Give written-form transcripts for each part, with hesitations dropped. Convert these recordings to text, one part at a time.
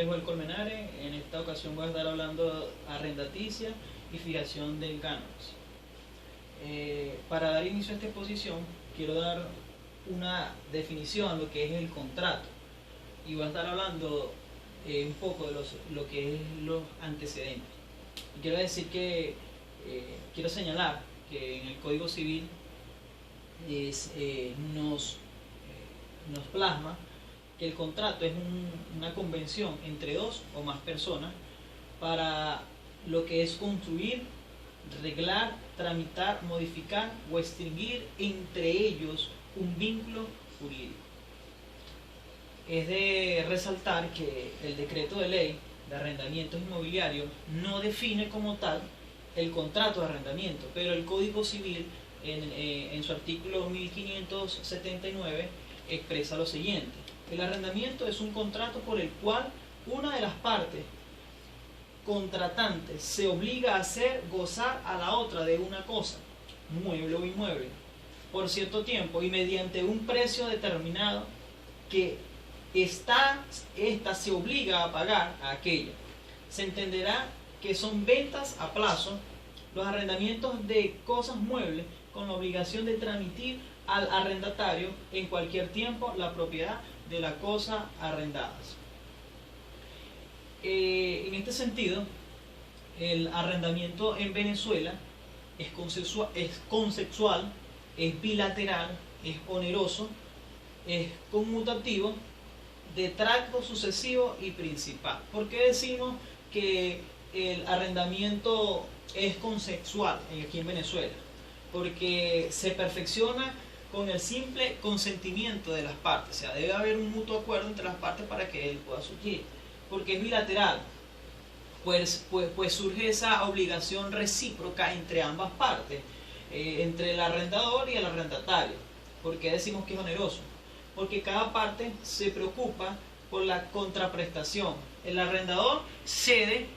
nombre es Joel Colmenares. En esta ocasión voy a estar hablando arrendaticia y fijación del cánones. Para dar inicio a esta exposición, quiero dar una definición a lo que es el contrato. Y voy a estar hablando un poco de lo que es los antecedentes. Y quiero decir que, quiero señalar que en el Código Civil nos plasma que el contrato es una convención entre dos o más personas para lo que es construir, reglar, tramitar, modificar o extinguir entre ellos un vínculo jurídico. Es de resaltar que el decreto de ley de arrendamientos inmobiliarios no define como tal el contrato de arrendamiento, pero el Código Civil en su artículo 1579 expresa lo siguiente: el arrendamiento es un contrato por el cual una de las partes contratantes se obliga a hacer gozar a la otra de una cosa, mueble o inmueble, por cierto tiempo y mediante un precio determinado que esta se obliga a pagar a aquella. Se entenderá que son ventas a plazo los arrendamientos de cosas muebles con la obligación de transmitir al arrendatario en cualquier tiempo la propiedad de la cosa arrendadas. En este sentido, el arrendamiento en Venezuela es consensual, es bilateral, es oneroso, es conmutativo, de tracto sucesivo y principal. ¿Por qué decimos que el arrendamiento es consensual aquí en Venezuela? Porque se perfecciona con el simple consentimiento de las partes. O sea, debe haber un mutuo acuerdo entre las partes para que él pueda surgir. Porque es bilateral, pues surge esa obligación recíproca entre ambas partes, entre el arrendador y el arrendatario. ¿Por qué decimos que es oneroso? Porque cada parte se preocupa por la contraprestación. El arrendador cede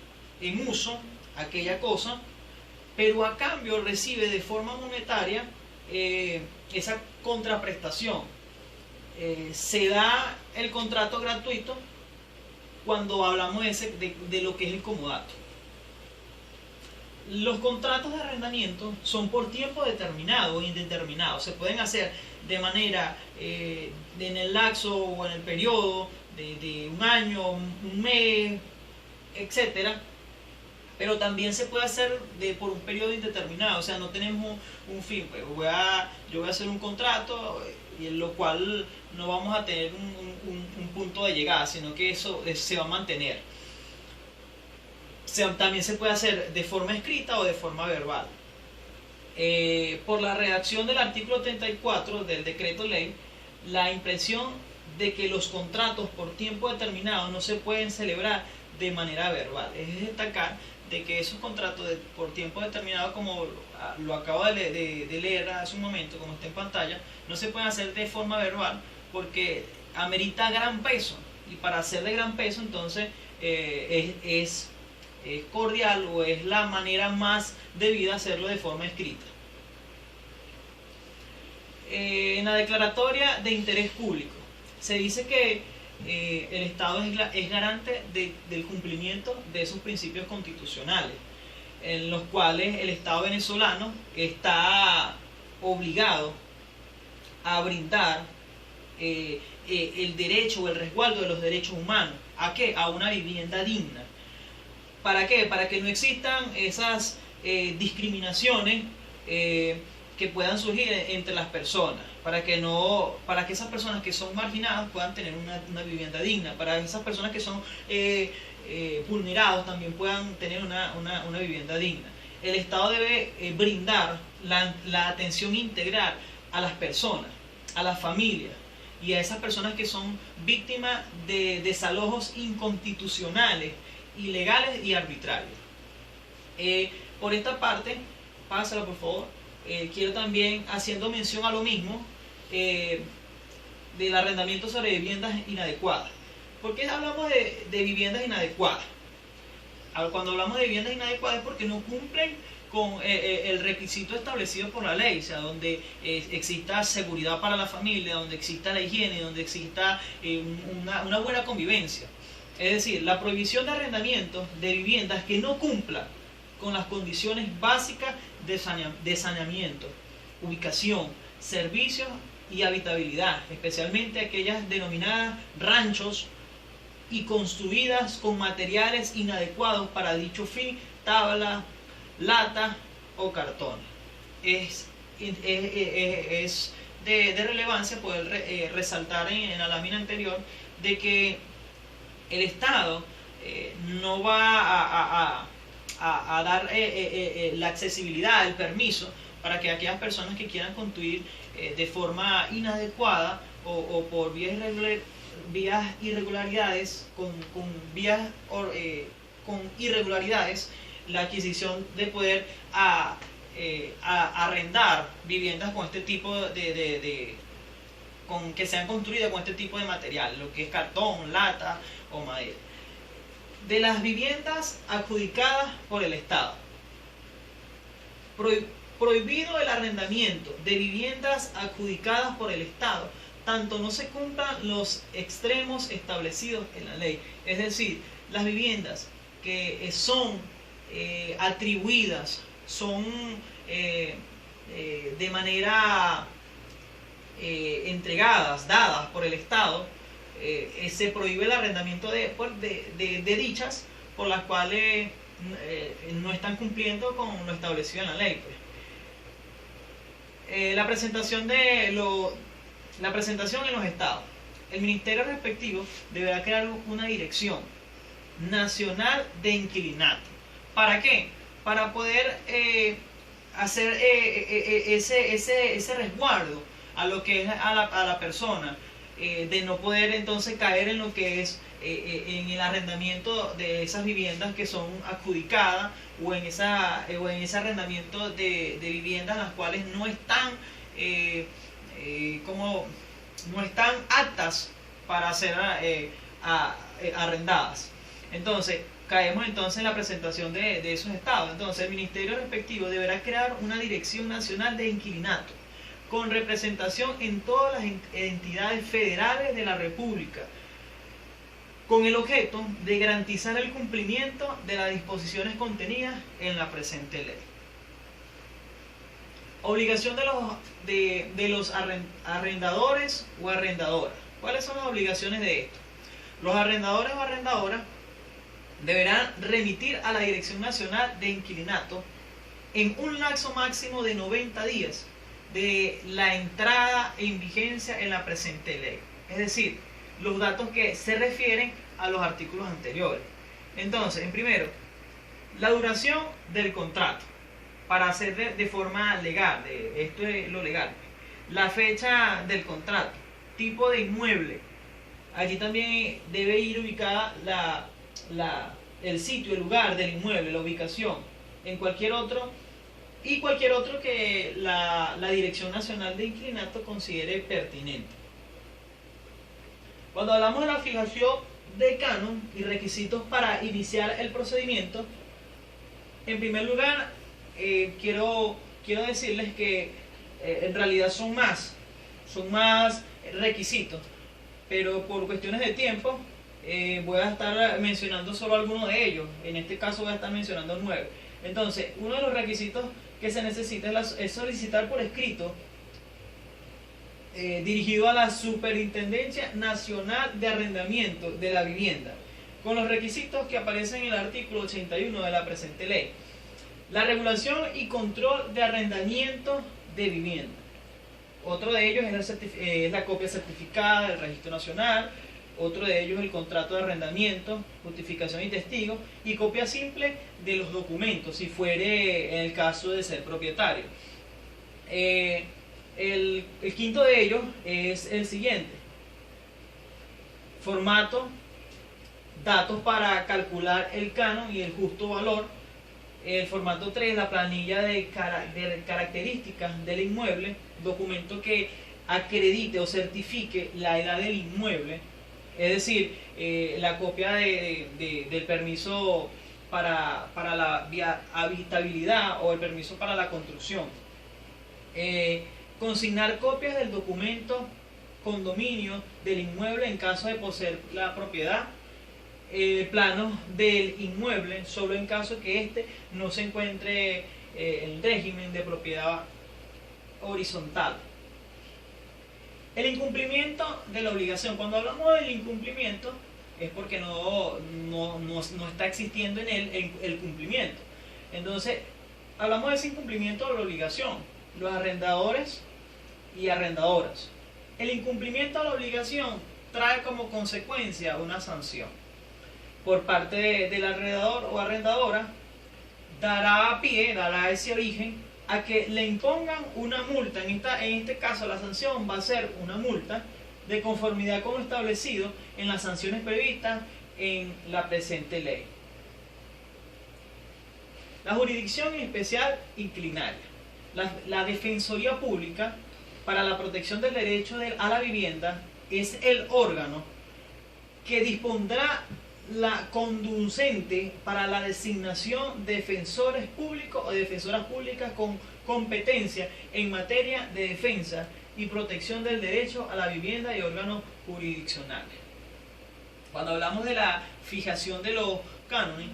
en uso aquella cosa, pero a cambio recibe de forma monetaria esa contraprestación. Se da el contrato gratuito cuando hablamos de lo que es el comodato. Los contratos de arrendamiento son por tiempo determinado o indeterminado. Se pueden hacer de manera en el lapso o en el periodo de un año, un mes, etcétera. Pero también se puede hacer por un periodo indeterminado. O sea, no tenemos un fin. Pues yo voy a hacer un contrato y en lo cual no vamos a tener un punto de llegada, sino que eso se va a mantener. También se puede hacer de forma escrita o de forma verbal. Por la redacción del artículo 34 del decreto ley, la impresión de que los contratos por tiempo determinado no se pueden celebrar de manera verbal. Es destacar de que esos contratos por tiempo determinado, como lo acabo de leer hace un momento, como está en pantalla, no se pueden hacer de forma verbal porque amerita gran peso, y para hacer de gran peso entonces es cordial o es la manera más debida hacerlo de forma escrita. En la declaratoria de interés público se dice que el Estado es garante del cumplimiento de esos principios constitucionales, en los cuales el Estado venezolano está obligado a brindar el derecho o el resguardo de los derechos humanos. ¿A qué? A una vivienda digna. ¿Para qué? Para que no existan esas discriminaciones que puedan surgir entre las personas, para que esas personas que son marginadas puedan tener una vivienda digna, para esas personas que son vulnerados también puedan tener una vivienda digna. El Estado debe brindar la atención integral a las personas, a las familias y a esas personas que son víctimas de desalojos inconstitucionales, ilegales y arbitrarios. Por esta parte, pásala por favor, quiero también, haciendo mención a lo mismo, del arrendamiento sobre viviendas inadecuadas. ¿Por qué hablamos de viviendas inadecuadas? Cuando hablamos de viviendas inadecuadas es porque no cumplen con el requisito establecido por la ley, o sea, donde exista seguridad para la familia, donde exista la higiene, donde exista una buena convivencia. Es decir, la prohibición de arrendamiento de viviendas que no cumplan con las condiciones básicas de saneamiento, ubicación, servicios y habitabilidad, especialmente aquellas denominadas ranchos y construidas con materiales inadecuados para dicho fin, tabla, lata o cartón. Es de relevancia poder resaltar en la lámina anterior de que el Estado no va a dar la accesibilidad, el permiso para que aquellas personas que quieran construir de forma inadecuada o por vías irregularidades, con irregularidades, la adquisición de poder arrendar viviendas con este tipo con que sean construidas con este tipo de material, lo que es cartón, lata o madera. De las viviendas adjudicadas por el Estado. Prohibido el arrendamiento de viviendas adjudicadas por el Estado, tanto no se cumplan los extremos establecidos en la ley. Es decir, las viviendas que son atribuidas, son de manera entregadas, dadas por el Estado, se prohíbe el arrendamiento de dichas por las cuales no están cumpliendo con lo establecido en la ley. La presentación en los estados. El ministerio respectivo deberá crear una dirección nacional de inquilinato. ¿Para qué? Para poder hacer ese resguardo a lo que es a la persona, de no poder entonces caer en lo que es en el arrendamiento de esas viviendas que son adjudicadas o en ese arrendamiento de viviendas las cuales no están no están aptas para ser arrendadas. Entonces caemos entonces en la presentación de esos estados. Entonces el ministerio respectivo deberá crear una dirección nacional de inquilinato con representación en todas las entidades federales de la República, con el objeto de garantizar el cumplimiento de las disposiciones contenidas en la presente ley. Obligación de los arrendadores o arrendadoras. ¿Cuáles son las obligaciones de esto? Los arrendadores o arrendadoras deberán remitir a la Dirección Nacional de Inquilinato en un lapso máximo de 90 días de la entrada en vigencia en la presente ley. Es decir, los datos que se refieren a los artículos anteriores. Entonces, en primero, la duración del contrato para hacer de forma legal, esto es lo legal. La fecha del contrato, tipo de inmueble. Allí también debe ir ubicada el sitio, el lugar del inmueble, la ubicación, en cualquier otro que la Dirección Nacional de Inquilinato considere pertinente. Cuando hablamos de la fijación de canon y requisitos para iniciar el procedimiento, en primer lugar quiero decirles que en realidad son más requisitos, pero por cuestiones de tiempo voy a estar mencionando solo algunos de ellos. En este caso voy a estar mencionando 9. Entonces, uno de los requisitos que se necesita es solicitar por escrito dirigido a la Superintendencia Nacional de Arrendamiento de la Vivienda, con los requisitos que aparecen en el artículo 81 de la presente ley. La regulación y control de arrendamiento de vivienda. Otro de ellos es la copia certificada del Registro Nacional. Otro de ellos el contrato de arrendamiento, justificación y testigo, y copia simple de los documentos, si fuere en el caso de ser propietario. El quinto de ellos es el siguiente: formato, datos para calcular el canon y el justo valor. El formato 3, la planilla de características del inmueble, documento que acredite o certifique la edad del inmueble, es decir, la copia del permiso para la habitabilidad o el permiso para la construcción. Consignar copias del documento condominio del inmueble en caso de poseer la propiedad. plano del inmueble, solo en caso que éste no se encuentre en régimen de propiedad horizontal. El incumplimiento de la obligación. Cuando hablamos del incumplimiento es porque no está existiendo en él el cumplimiento. Entonces, hablamos de ese incumplimiento de la obligación. Los arrendadores y arrendadoras. El incumplimiento de la obligación trae como consecuencia una sanción por parte del arrendador o arrendadora. Dará ese origen a que le impongan una multa. En este caso la sanción va a ser una multa de conformidad con lo establecido en las sanciones previstas en la presente ley. La jurisdicción especial inclinaria. La Defensoría Pública para la Protección del Derecho a la Vivienda es el órgano que dispondrá la conducente para la designación de defensores públicos o defensoras públicas con competencia en materia de defensa y protección del derecho a la vivienda y órganos jurisdiccionales. Cuando hablamos de la fijación de los cánones,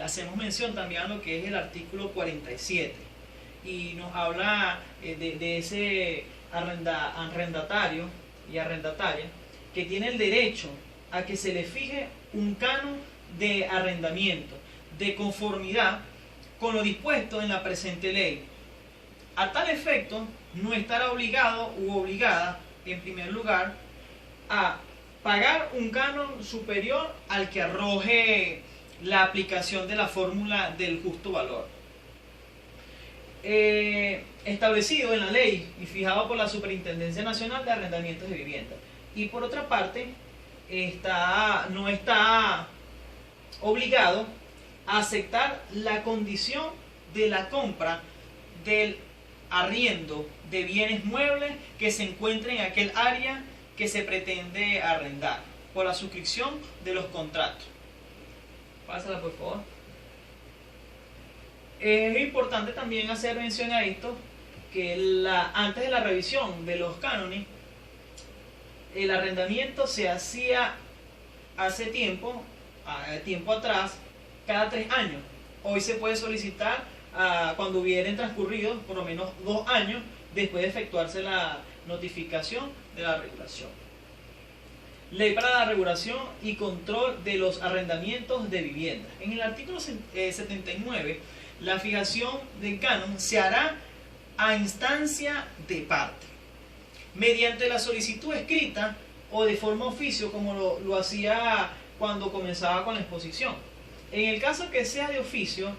hacemos mención también a lo que es el artículo 47 y nos habla de ese arrendatario y arrendataria que tiene el derecho a que se le fije un canon de arrendamiento de conformidad con lo dispuesto en la presente ley. A tal efecto, no estará obligado u obligada, en primer lugar, a pagar un canon superior al que arroje la aplicación de la fórmula del justo valor. Establecido en la ley y fijado por la Superintendencia Nacional de Arrendamientos de Vivienda. Y por otra parte, no está obligado a aceptar la condición de la compra del arriendo de bienes muebles que se encuentren en aquel área que se pretende arrendar por la suscripción de los contratos. Pásala, por favor. Es importante también hacer mención a esto, que antes de la revisión de los cánones, el arrendamiento se hacía hace tiempo atrás, cada 3 años. Hoy se puede solicitar cuando hubieran transcurrido por lo menos 2 años después de efectuarse la notificación de la regulación. Ley para la regulación y control de los arrendamientos de vivienda. En el artículo 79, la fijación del canon se hará a instancia de parte, mediante la solicitud escrita o de forma oficio, como lo hacía cuando comenzaba con la exposición. En el caso que sea de oficio,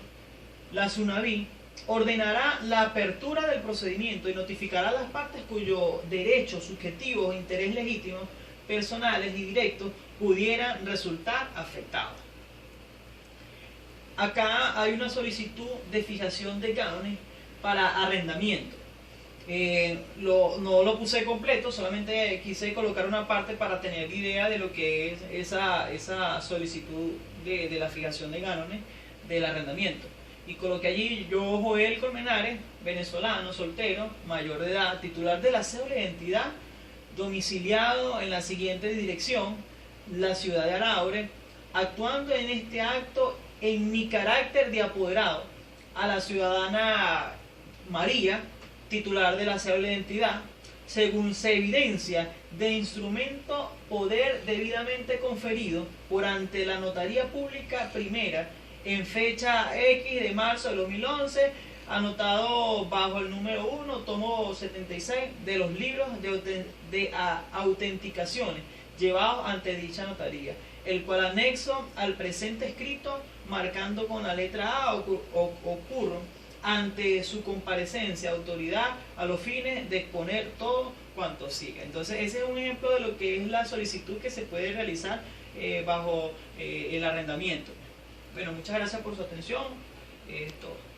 la SUNAVI ordenará la apertura del procedimiento y notificará a las partes cuyos derechos subjetivos e interés legítimo, personales y directos pudieran resultar afectados. Acá hay una solicitud de fijación de cánones para arrendamiento. No lo puse completo, solamente quise colocar una parte para tener idea de lo que es esa solicitud de la fijación de cánones del arrendamiento. Y coloqué allí: yo, Joel Colmenares, venezolano, soltero, mayor de edad, titular de la cédula de identidad, domiciliado en la siguiente dirección, la ciudad de Araure, actuando en este acto en mi carácter de apoderado a la ciudadana María, titular de la cédula de identidad, según se evidencia de instrumento poder debidamente conferido por ante la Notaría Pública Primera en fecha X de marzo de 2011, anotado bajo el número 1, tomo 76 de los libros de autenticaciones llevados ante dicha notaría, el cual anexo al presente escrito, marcando con la letra A ocurro ante su comparecencia autoridad a los fines de exponer todo cuanto siga. Entonces ese es un ejemplo de lo que es la solicitud que se puede realizar bajo el arrendamiento. Bueno, muchas gracias por su atención. Todo.